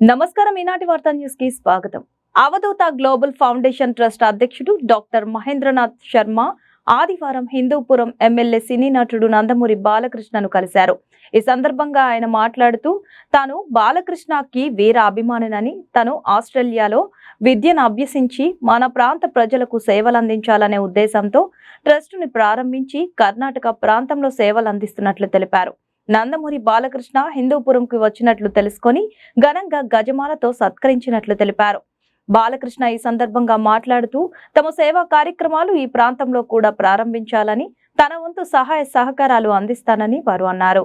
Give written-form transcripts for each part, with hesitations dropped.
నమస్కారం ఈనాటి వార్తా న్యూస్ కి స్వాగతం. అవధూత గ్లోబల్ ఫౌండేషన్ ట్రస్ట్ అధ్యక్షుడు డాక్టర్ మహేంద్రనాథ్ శర్మ ఆదివారం హిందూపురం ఎమ్మెల్యే సినీ నటుడు నందమూరి బాలకృష్ణను కలిశారు. ఈ సందర్భంగా ఆయన మాట్లాడుతూ తాను బాలకృష్ణకి వీర అభిమానినని, తను ఆస్ట్రేలియాలో విద్యను అభ్యసించి మన ప్రాంత ప్రజలకు సేవలందించాలనే ఉద్దేశంతో ట్రస్టుని ప్రారంభించి కర్ణాటక ప్రాంతంలో సేవలు అందిస్తున్నట్లు తెలిపారు. నందమూరి బాలకృష్ణ హిందూపురంకి వచ్చినట్లు తెలుసుకొని ఘనంగా గజమాలతో సత్కరించినట్లు తెలిపారు. బాలకృష్ణ ఈ సందర్భంగా మాట్లాడుతూ తమ సేవా కార్యక్రమాలు ఈ ప్రాంతంలో కూడా ప్రారంభించాలని, తన వంతు సహాయ సహకారాలు అందిస్తానని వారు అన్నారు.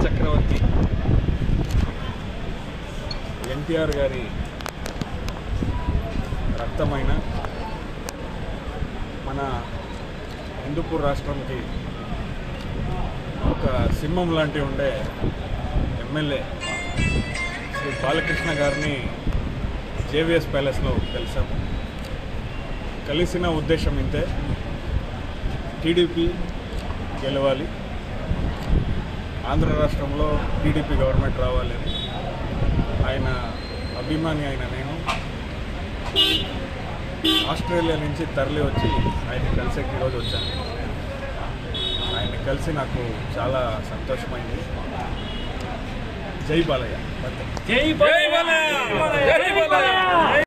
చక్రవర్తి ఎన్టీఆర్ గారి రక్తమైన మన హిందూపూర్ రాష్ట్రంకి ఒక సింహం లాంటి ఉండే ఎమ్మెల్యే శ్రీ బాలకృష్ణ గారిని జేవిఎస్ ప్యాలెస్లో కలిసాము. కలిసిన ఉద్దేశం ఇంతే, టీడీపీ గెలవాలి, ఆంధ్ర రాష్ట్రంలో టీడీపీ గవర్నమెంట్ రావాలని ఆయన అభిమాని అయిన నేను ఆస్ట్రేలియా నుంచి తరలి వచ్చి ఆయన కలిసేకి ఈరోజు వచ్చాను. ఆయన కలిసి నాకు చాలా సంతోషమైంది. జై బాలయ్య.